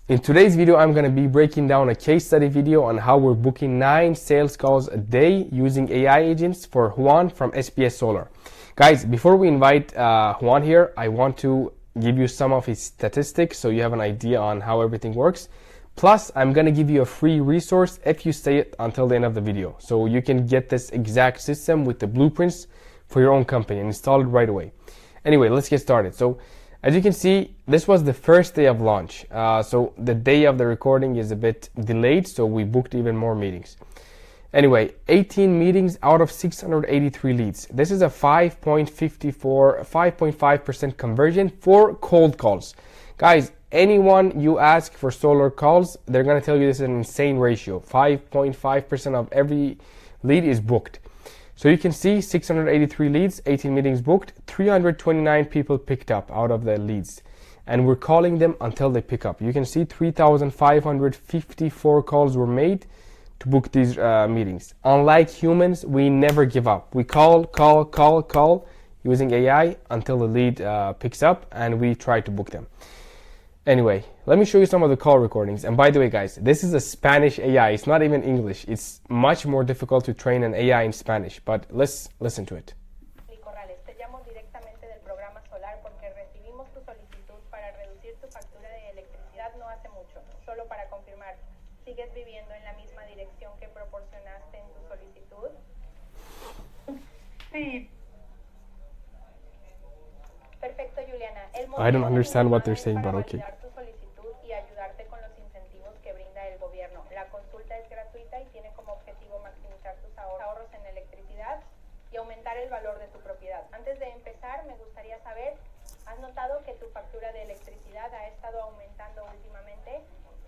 In today's video, I'm going to be breaking down a case study video on how we're booking 9 sales calls a day using AI agents for Juan from SPS Solar. Guys, before we invite Juan here, I want to give you some of his statistics so you have an idea on how everything works. Plus, I'm going to give you a free resource if you stay until the end of the video. So you can get this exact system with the blueprints for your own company and install it right away. Anyway, let's get started. So as you can see, this was the first day of launch. So the day of the recording is a bit delayed, so we booked even more meetings. Anyway, 18 meetings out of 683 leads. This is a 5.5% conversion for cold calls. Guys, anyone you ask for solar calls, they're going to tell you this is an insane ratio. 5.5% of every lead is booked. So you can see 683 leads, 18 meetings booked, 329 people picked up out of the leads. And we're calling them until they pick up. You can see 3,554 calls were made to book these meetings. Unlike humans, we never give up. We call using AI until the lead picks up and we try to book them. Anyway, let me show you some of the call recordings. And by the way, guys, this is a Spanish AI. It's not even English. It's much more difficult to train an AI in Spanish, but let's listen to it. Te llamo directamente del programa solar porque recibimos tu solicitud para reducir tu factura de electricidad no hace mucho. Solo para confirmar, ¿sigues viviendo en la misma dirección que proporcionaste en tu solicitud? Sí. Perfecto, Juliana. I don't understand what they're saying, but okay. Tu solicitud y ayudarte con los incentivos que brinda el gobierno. La consulta es gratuita y tiene como objetivo maximizar tus ahorros en electricidad y aumentar el valor de tu propiedad. Antes de empezar, me gustaría saber, ¿has notado que tu factura de electricidad ha estado aumentando últimamente?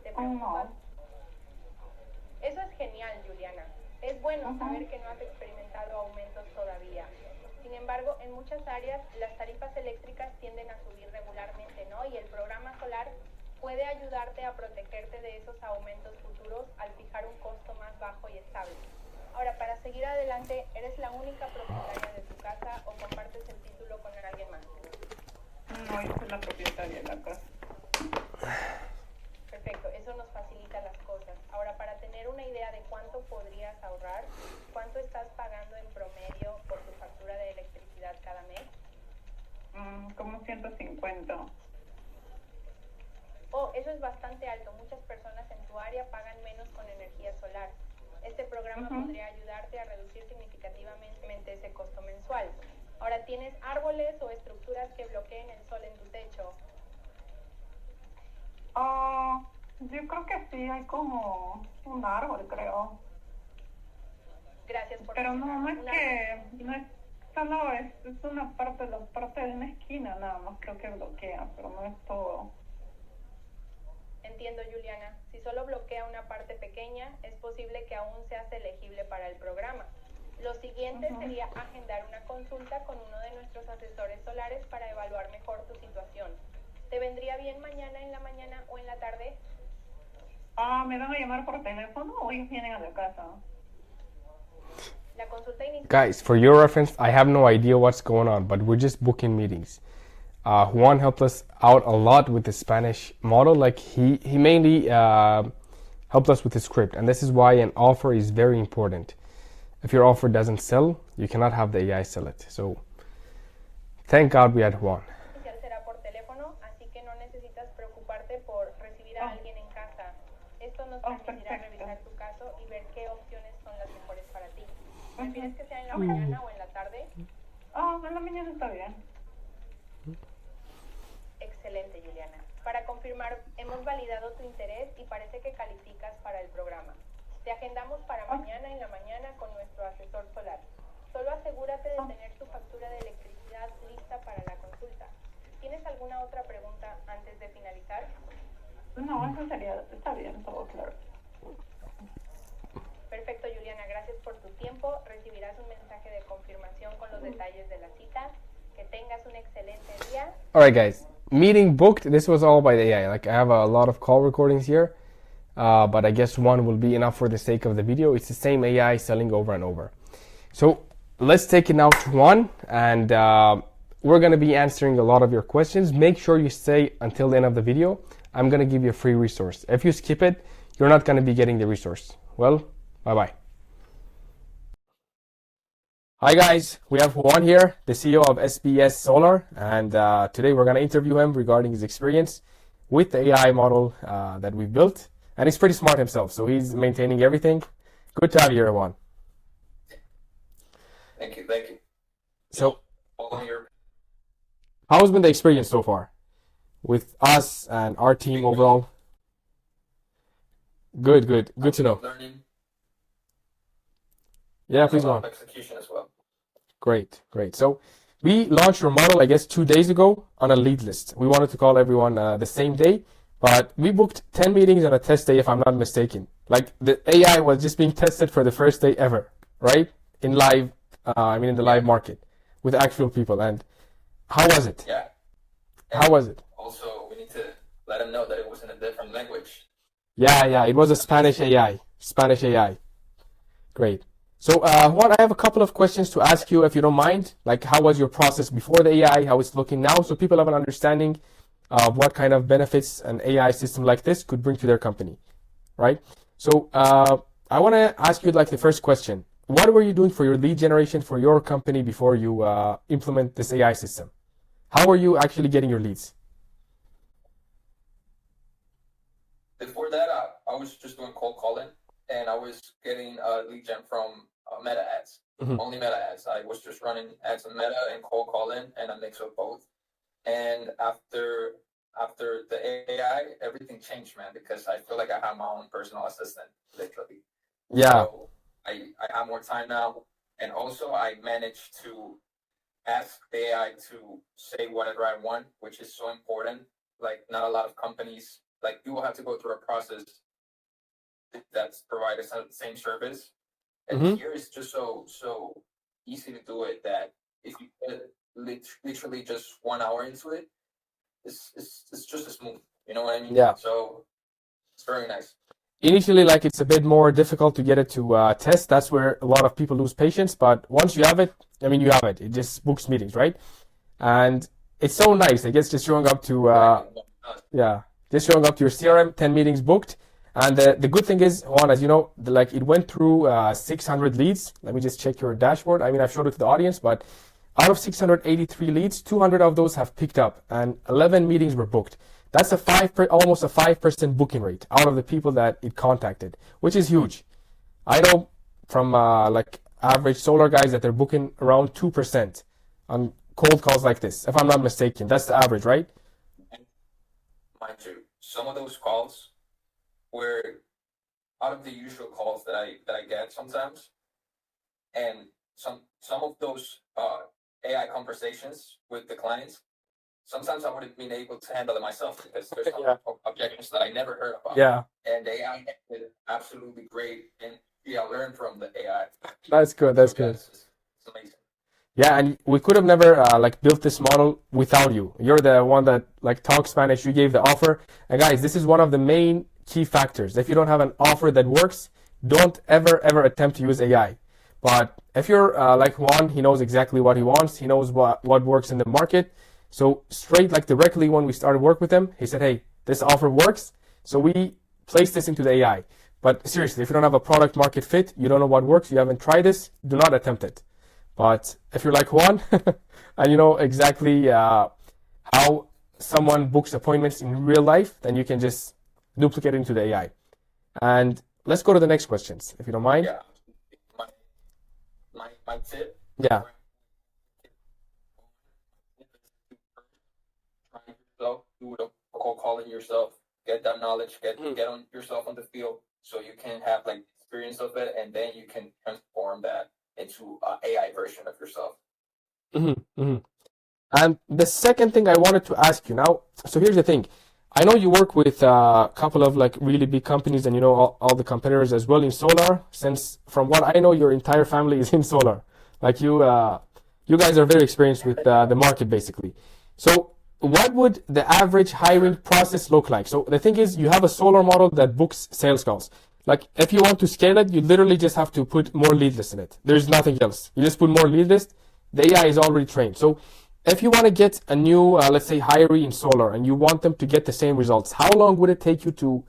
¿Te preocupa? Eso es genial, Juliana. Es bueno saber que no has experimentado aumentos todavía. Sin embargo, en muchas áreas las tarifas eléctricas tienden a subir regularmente, ¿no? Y el programa solar puede ayudarte a protegerte de esos aumentos futuros al fijar un costo más bajo y estable. Ahora, para seguir adelante, ¿eres la única propietaria de tu casa o compartes el título con alguien más? No, yo soy la propietaria de la casa. Perfecto, eso nos facilita las cosas. Ahora, para tener una idea de cuánto podrías ahorrar, ¿cuánto estás pagando en promedio por tu factura de electricidad cada mes? Como 150. Oh, eso es bastante alto. Muchas personas en tu área pagan menos con energía solar. Este programa podría ayudarte a reducir significativamente ese costo mensual. Ahora, ¿tienes árboles o estructuras que bloqueen el sol en tu techo? Yo creo que sí, hay como un árbol, creo. Gracias por Pero no es que, no es solo, es una parte, la parte de una esquina nada más creo que bloquea, pero no es todo. Entiendo, Juliana. Si solo bloquea una parte pequeña, es posible que aún seas elegible para el programa. Lo siguiente sería agendar una consulta con uno de nuestros asesores solares para evaluar mejor tu situación. ¿Te vendría bien mañana en la mañana o en la tarde? ¿Me van a llamar por teléfono o ellos vienen a la casa? La consulta inicial. Guys, for your reference, I have no idea what's going on, but we're just booking meetings. Juan helped us out a lot with the Spanish model. Like he mainly helped us with the script, and this is why an offer is very important. If your offer doesn't sell, you cannot have the AI sell it. So thank God we had Juan. Será por teléfono, así que no necesitas preocuparte por recibir a alguien en casa. Esto nos permitirá revisar tu caso y ver qué opciones son las mejores para ti. ¿Prefieres que sea en la mañana o en la tarde? En la mañana está bien. Excelente, Juliana. Para confirmar, hemos validado tu interés y parece que calificas para el programa. Te agendamos para mañana en la mañana con nuestro asesor solar. Solo asegúrate de tener tu factura de electricidad lista para la consulta. ¿Tienes alguna otra pregunta antes de finalizar? No, eso sería, está bien, todo claro. Perfecto, Juliana. Gracias por tu tiempo. Recibirás un mensaje de confirmación con los detalles de la cita. Que tengas un excelente día. All right, guys. Meeting booked. This was all by the AI. Like I have a lot of call recordings here, but I guess one will be enough for the sake of the video. It's the same AI selling over and over. So let's take it now to Juan, and we're going to be answering a lot of your questions. Make sure you stay until the end of the video. I'm going to give you a free resource. If you skip it, you're not going to be getting the resource. Well, bye-bye. Hi guys, we have Juan here, the CEO of SPS Solar, and today we're going to interview him regarding his experience with the AI model that we built. And he's pretty smart himself, so he's maintaining everything. Good to have you here, Juan. Thank you, thank you. So, All here. how has been the experience so far with us and our team overall? Good to know. Learning. Yeah, please go on. Execution as well. Great. So we launched your model, I guess, 2 days ago on a lead list. We wanted to call everyone the same day, but we booked 10 meetings on a test day, if I'm not mistaken. Like the AI was just being tested for the first day ever, right? In live, in the live market with actual people. And how was it? Yeah. How was it? Also, we need to let them know that it was in a different language. Yeah, it was a Spanish AI. Great. So, Juan, I have a couple of questions to ask you, if you don't mind. Like, how was your process before the AI? How it's looking now, so people have an understanding of what kind of benefits an AI system like this could bring to their company, right? So, I want to ask you like the first question. What were you doing for your lead generation for your company before you implement this AI system? How were you actually getting your leads? Before that, I was just doing cold calling, and I was getting lead gen from Meta ads. Only Meta ads. I was just running ads on Meta and cold calling, and a mix of both. And after the AI, everything changed, man, because I feel like I have my own personal assistant, literally. Yeah. So I have more time now, and also I managed to ask the AI to say whatever I want, which is so important. Like, not a lot of companies, like, you will have to go through a process that's provided the same service. And here is just so easy to do it that if you put literally just 1 hour into it, it's just as smooth. You know what I mean? Yeah. So it's very nice. Initially, like, it's a bit more difficult to get it to test. That's where a lot of people lose patience. But once you have it, you have it. It just books meetings, right? And it's so nice. I guess just showing up to just showing up to your CRM, 10 meetings booked. And the good thing is, Juan, as you know, it went through 600 leads. Let me just check your dashboard. I've showed it to the audience, but out of 683 leads, 200 of those have picked up, and 11 meetings were booked. That's almost a 5% booking rate out of the people that it contacted, which is huge. I know from average solar guys that they're booking around 2% on cold calls like this, if I'm not mistaken. That's the average, right? Mind you, some of those calls were out of the usual calls that I get sometimes, and some of those AI conversations with the clients, sometimes I wouldn't have been able to handle it myself because there's some objections that I never heard about. Yeah. And the AI did absolutely great, and I learned from the AI. That's good. It's amazing. Yeah, and we could have never built this model without you. You're the one that talks Spanish. You gave the offer, and guys, this is one of the main key factors. If you don't have an offer that works, don't ever attempt to use AI. But if you're like Juan, he knows exactly what he wants. He knows what works in the market. So straight, directly when we started work with him, he said, hey, this offer works. So we placed this into the AI. But seriously, if you don't have a product market fit, you don't know what works, you haven't tried this, do not attempt it. But if you're like Juan and you know exactly how someone books appointments in real life, then you can just duplicate it into the AI. And let's go to the next questions, if you don't mind. Yeah. My tip. Yeah. Do the cold calling yourself, get that knowledge, get on yourself on the field, so you can have experience of it, and then you can transform that into an AI version of yourself. And the second thing I wanted to ask you now, so here's the thing. I know you work with a couple of really big companies, and you know all the competitors as well in solar, since from what I know, your entire family is in solar. You guys are very experienced with the market basically. So what would the average hiring process look like? So the thing is, you have a solar model that books sales calls. If you want to scale it, you literally just have to put more lead lists in it. There's nothing else. You just put more lead lists. The AI is already trained. So if you want to get a new, let's say, hiree in solar, and you want them to get the same results, how long would it take you to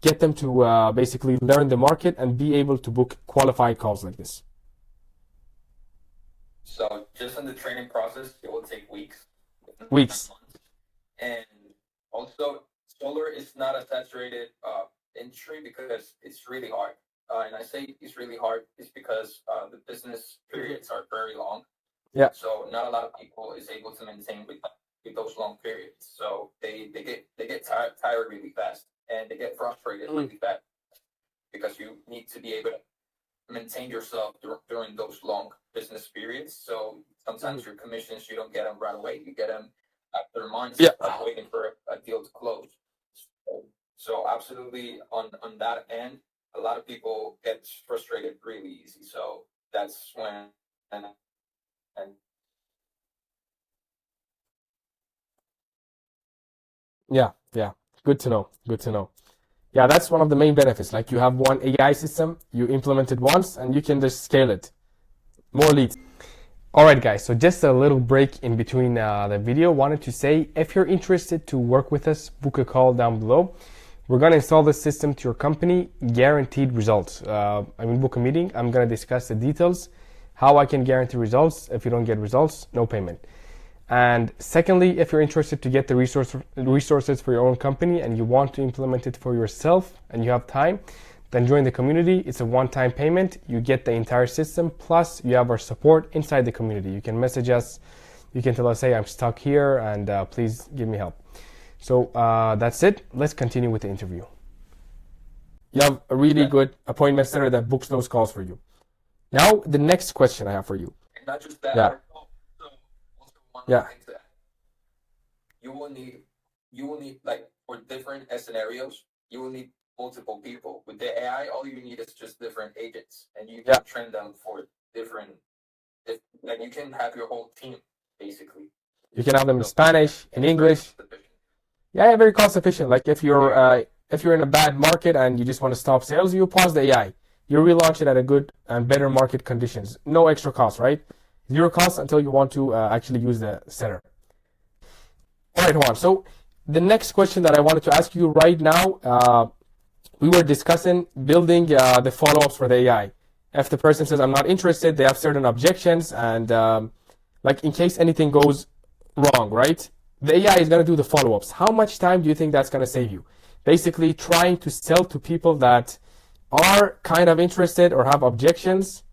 get them to basically learn the market and be able to book qualified calls like this? So just in the training process, it will take weeks. Weeks. And also, solar is not a saturated industry because it's really hard. And I say it's really hard is because the business periods are very long. Yeah. So not a lot of people is able to maintain with those long periods. So they get tired really fast, and they get frustrated really fast because you need to be able to maintain yourself during those long business periods. So sometimes your commissions, you don't get them right away. You get them after months of waiting for a deal to close. So absolutely on that end, a lot of people get frustrated really easy. So that's when and yeah, good to know. Yeah, that's one of the main benefits. Like, you have one AI system, you implement it once, and you can just scale it. More leads. Alright guys, so just a little break in between the video. Wanted to say, if you're interested to work with us, book a call down below. We're going to install this system to your company, guaranteed results. Book a meeting. I'm going to discuss the details, how I can guarantee results. If you don't get results, no payment. And secondly, if you're interested to get the resources for your own company and you want to implement it for yourself and you have time, then join the community. It's a one-time payment. You get the entire system, plus you have our support inside the community. You can message us. You can tell us, hey, I'm stuck here and please give me help. So that's it. Let's continue with the interview. You have a really good appointment center that books those calls for you. Now, the next question I have for you. And not just that. Yeah. Yeah. You will need like for different scenarios, you will need multiple people. With the AI, all you need is just different agents, and you can train them for different. Like you can have your whole team basically. You can have them in Spanish, in English. Yeah, very cost efficient. Like if you're in a bad market and you just want to stop sales, you pause the AI. You relaunch it at a good and better market conditions. No extra cost, right? Zero cost until you want to actually use the center. All right, Juan. So the next question that I wanted to ask you right now, we were discussing building the follow-ups for the AI. If the person says, I'm not interested, they have certain objections, and like in case anything goes wrong, right? The AI is going to do the follow-ups. How much time do you think that's going to save you? Basically trying to sell to people that are kind of interested or have objections.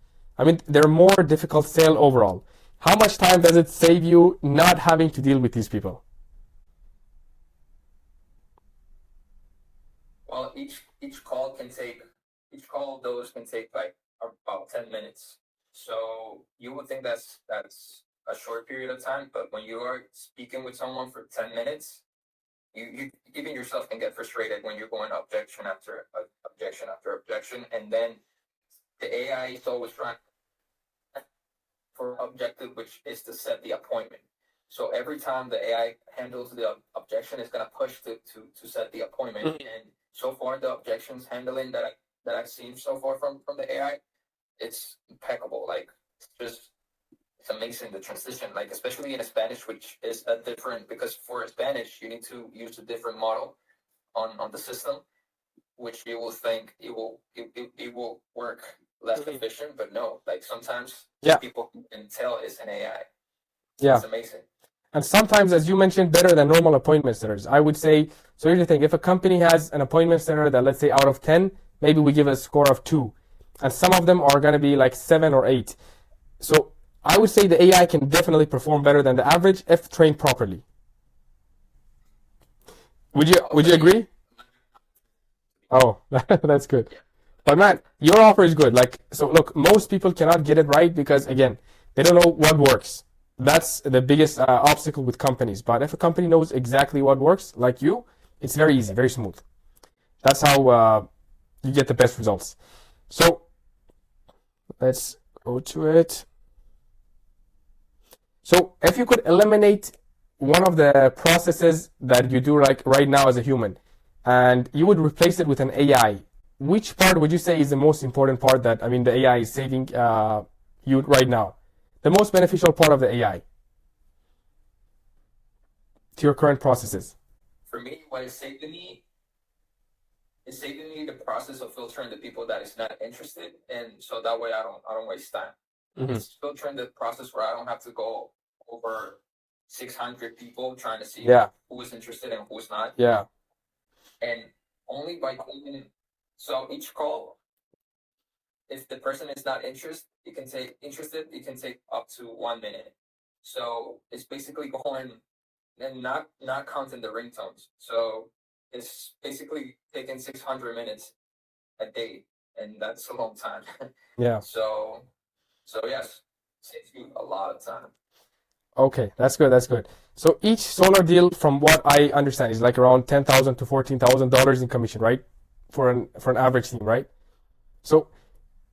They're more difficult sale overall. How much time does it save you not having to deal with these people? Well, each call of those can take like about 10 minutes. So you would think that's a short period of time, but when you are speaking with someone for 10 minutes, you even yourself can get frustrated when you're going objection after objection, and then the AI is always trying for objective, which is to set the appointment. So every time the AI handles the objection, it's going to push to set the appointment. And so far, the objections handling that I've seen so far from the AI, it's impeccable. Like it's amazing, the transition, like especially in Spanish, which is a different, because for Spanish you need to use a different model on the system, which you will think it will work less efficient, but no, like sometimes people can tell it's an AI. Yeah, it's amazing. And sometimes, as you mentioned, better than normal appointment centers. I would say, so here's the thing, if a company has an appointment center that, let's say, out of 10, maybe we give a score of 2, and some of them are going to be like 7 or 8. So I would say the AI can definitely perform better than the average if trained properly. Would you agree? Oh, that's good. But man, your offer is good. Like, so look, most people cannot get it right because, again, they don't know what works. That's the biggest obstacle with companies. But if a company knows exactly what works, like you, it's very easy, very smooth. That's how you get the best results. So let's go to it. So if you could eliminate one of the processes that you do like right now as a human, and you would replace it with an AI, which part would you say is the most important part that, the AI is saving you right now? The most beneficial part of the AI? to your current processes? For me, what it saved me is saving me the process of filtering the people that is not interested, and so that way I don't waste time. It's filtering the process where I don't have to go over 600 people trying to see Yeah. who is interested and who's not. Yeah. And only by clicking, so each call, if the person is not interested, it can take up to 1 minute. So it's basically going and not counting the ringtones. So it's basically taking 600 minutes a day, and that's a long time. Yeah. So yes, saves you a lot of time. Okay, that's good. That's good. So each solar deal, from what I understand, is like around $10,000 to $14,000 in commission, right? For an average team, right? So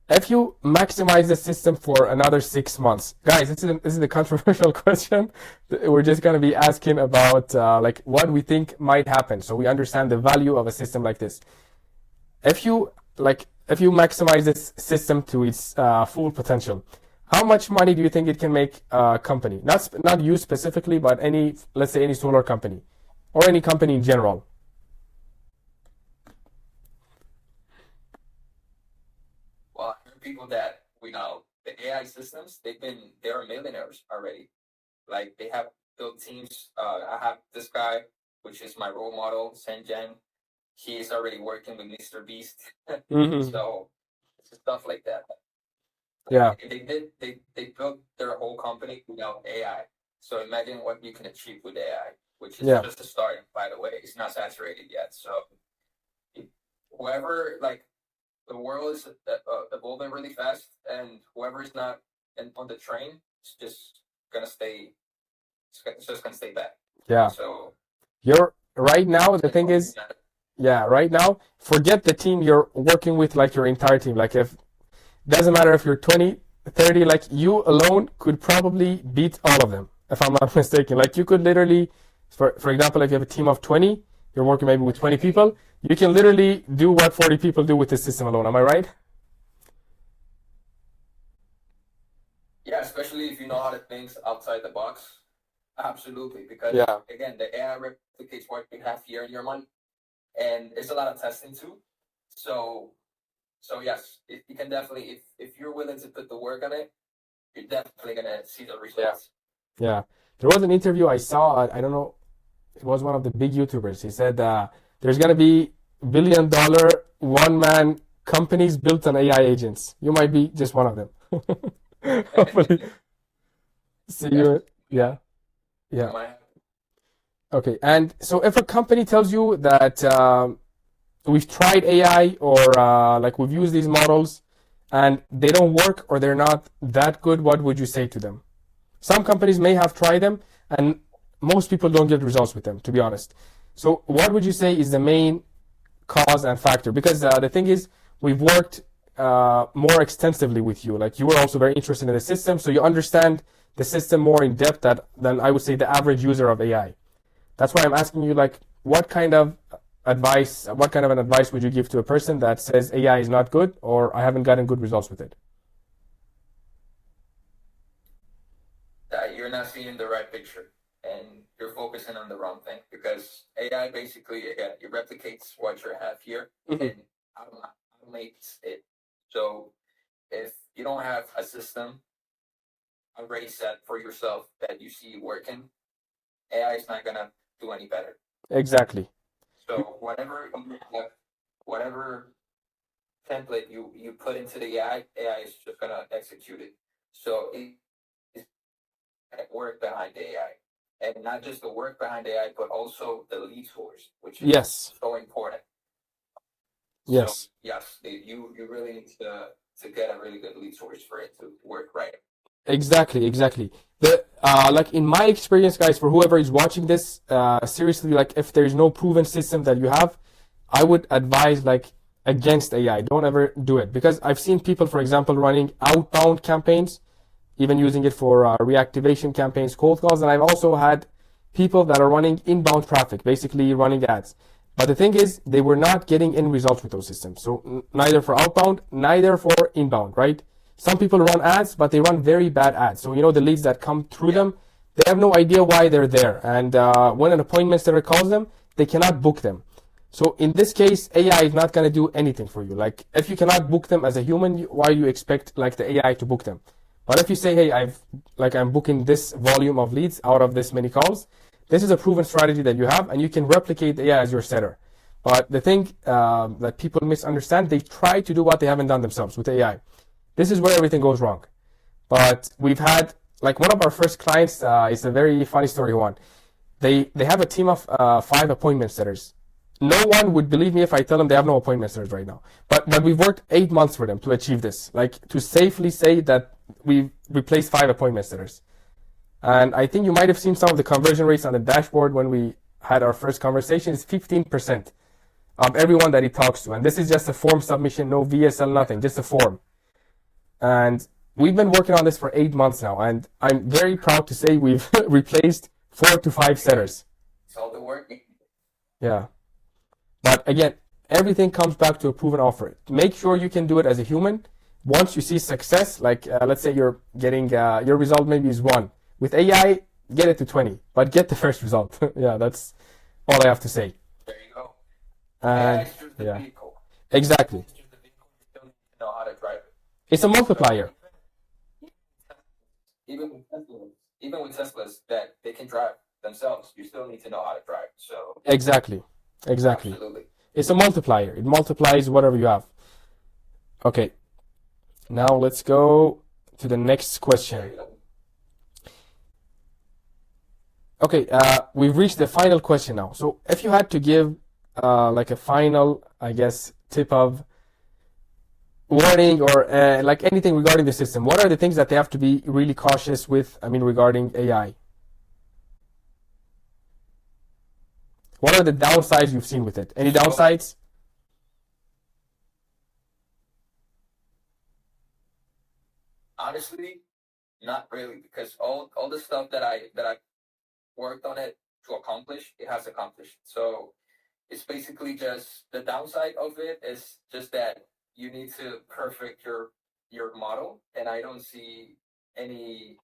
if you maximize the system for another 6 months, guys, this is a controversial question. We're just going to be asking about like what we think might happen, so we understand the value of a system like this. If you maximize this system to its full potential, how much money do you think it can make a company? Not you specifically, but let's say any solar company or any company in general. Well, I heard people that we know the AI systems, they're millionaires already. Like they have built teams. I have this guy, which is my role model, Senjen. He is already working with Mr. Beast. So it's stuff like that. Yeah. They built their whole company without AI. So imagine what you can achieve with AI, which is just a start, by the way. It's not saturated yet. So whoever, like, the world is evolving really fast, and whoever is not on the train is just gonna stay. It's just gonna stay back. Yeah. So you're right now. The thing is, yeah, right now, forget the team you're working with, like your entire team. Like if doesn't matter if you're 20, 30, like you alone could probably beat all of them, if I'm not mistaken. Like you could literally, for example, if you have a team of 20, you're working maybe with 20 people, you can literally do what 40 people do with this system alone. Am I right? Yeah, especially if you know how to think outside the box. Absolutely, because again, the AI replicates what you have here in your mind, and it's a lot of testing too. So yes, you can definitely, if you're willing to put the work on it, you're definitely gonna see the results. Yeah. There was an interview I saw. I don't know. It was one of the big YouTubers. He said there's gonna be $1 billion one-man companies built on AI agents. You might be just one of them. Hopefully. See you. Yeah. Okay. And so if a company tells you that we've tried AI or like we've used these models and they don't work or they're not that good, what would you say to them? Some companies may have tried them and most people don't get results with them, to be honest. So what would you say is the main cause and factor? Because the thing is, we've worked more extensively with you. Like you were also very interested in the system, so you understand the system more in depth than I would say the average user of AI. That's why I'm asking you, like, what kind of an advice would you give to a person that says AI is not good or I haven't gotten good results with it? That you're not seeing the right picture and you're focusing on the wrong thing, because AI basically, again, it replicates what you have here and automates it. So if you don't have a system already set for yourself that you see working, AI is not gonna do any better. Exactly. So whatever template you put into the AI is just gonna execute it. So it is work behind the AI, and not just the work behind the AI, but also the lead source, which is so important. Yes. So, yes, you really need to get a really good lead source for it to work right. Exactly. Like in my experience, guys, for whoever is watching this, seriously, like if there's no proven system that you have, I would advise like against AI. Don't ever do it, because I've seen people, for example, running outbound campaigns, even using it for reactivation campaigns, cold calls, and I've also had people that are running inbound traffic, basically running ads. But the thing is, they were not getting any results with those systems. So neither for outbound, neither for inbound, right? Some people run ads, but they run very bad ads. So, the leads that come through them, they have no idea why they're there. And when an appointment setter calls them, they cannot book them. So in this case, AI is not going to do anything for you. Like if you cannot book them as a human, why do you expect like the AI to book them? But if you say, hey, I'm booking this volume of leads out of this many calls, this is a proven strategy that you have, and you can replicate the AI as your setter. But the thing that people misunderstand, they try to do what they haven't done themselves with AI. This is where everything goes wrong. But we've had, like one of our first clients, it's a very funny story, Juan. They have a team of 5 appointment setters. No one would believe me if I tell them they have no appointment setters right now. But we've worked 8 months for them to achieve this. Like to safely say that we've replaced 5 appointment setters. And I think you might have seen some of the conversion rates on the dashboard when we had our first conversation. It's 15% of everyone that he talks to. And this is just a form submission, no VSL, nothing, just a form. And we've been working on this for 8 months now. And I'm very proud to say we've replaced 4 to 5 setters. It's all the work. Yeah. But again, everything comes back to a proven offer. Make sure you can do it as a human. Once you see success, like let's say you're getting, your result maybe is 1. With AI, get it to 20, but get the first result. Yeah, that's all I have to say. There you go. And the vehicle. Exactly. You still need to know how to drive it. It's a multiplier. Even with Teslas that they can drive themselves, you still need to know how to drive. So Exactly. absolutely. It's a multiplier. It multiplies whatever you have. Okay. Now let's go to the next question. Okay, we've reached the final question now. So if you had to give like a final, I guess, tip of warning or like anything regarding the system, what are the things that they have to be really cautious with, regarding AI? What are the downsides you've seen with it? Any downsides? Honestly, not really, because all the stuff that I worked on it to accomplish, it has accomplished. So it's basically just the downside of it is just that you need to perfect your model, and I don't see any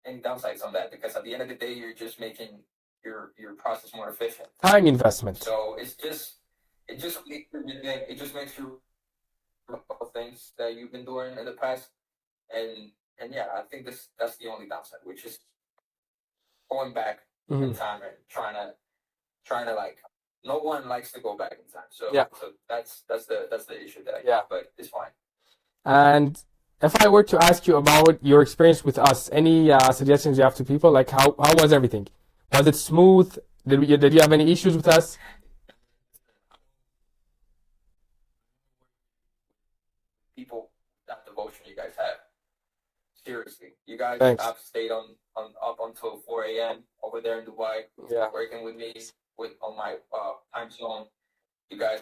downsides on that, because at the end of the day, you're just making your process more efficient. Time investment. So it just makes you things that you've been doing in the past, and yeah, I think that's the only downside, which is going back in time and trying to like, no one likes to go back in time. So yeah. So that's the issue that I have, but it's fine. And if I were to ask you about your experience with us, any suggestions you have to people? Like how was everything? Was it smooth? Did you have any issues with us? People, that devotion you guys have. Seriously, you guys have stayed on up until 4 a.m. over there in Dubai, working with me on my time zone. You guys,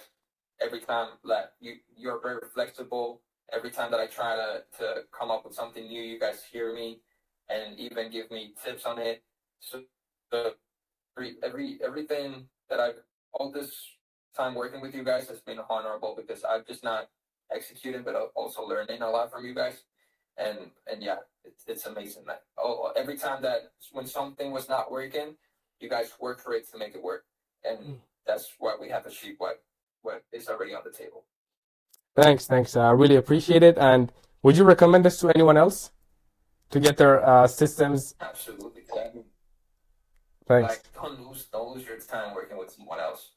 every time that you're very flexible. Every time that I try to come up with something new, you guys hear me and even give me tips on it. So everything that all this time working with you guys has been honorable, because I've just not executing, but also learning a lot from you guys. And yeah, it's amazing that every time that when something was not working, you guys worked for it to make it work, and that's why we have achieved what is already on the table. Thanks. I really appreciate it. And would you recommend this to anyone else to get their systems? Absolutely. Thanks. Like, don't lose your time working with someone else.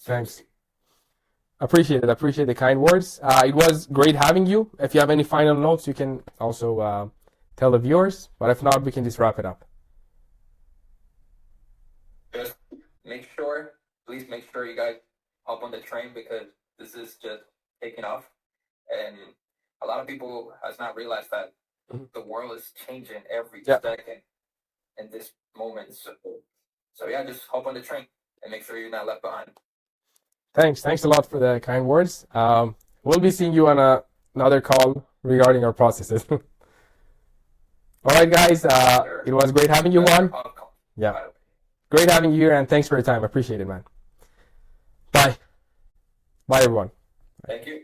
Thanks. Appreciate it. Appreciate the kind words. It was great having you. If you have any final notes, you can also tell the viewers. But if not, we can just wrap it up. Just please make sure you guys hop on the train, because this is just taking off. And a lot of people has not realized that the world is changing every second in this moment. So yeah, just hop on the train and make sure you're not left behind. Thanks a lot for the kind words. We'll be seeing you on another call regarding our processes. All right, guys. It was great having you, Juan. Yeah. Great having you here, and thanks for your time. Appreciate it, man. Bye. Bye, everyone. Thank you.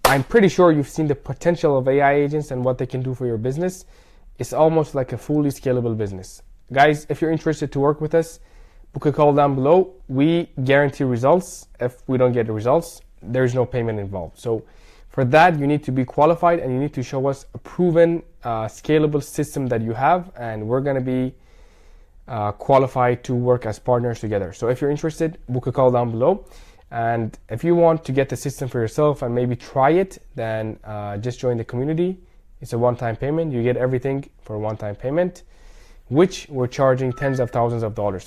I'm pretty sure you've seen the potential of AI agents and what they can do for your business. it's almost like a fully scalable business. Guys, if you're interested to work with us, book a call down below. We guarantee results. If we don't get the results, there's no payment involved. So for that, you need to be qualified and you need to show us a proven scalable system that you have, and we're going to be qualified to work as partners together. So if you're interested, book a call down below. And if you want to get the system for yourself and maybe try it, then just join the community. It's a one-time payment. You get everything for a one-time payment, which we're charging tens of thousands of dollars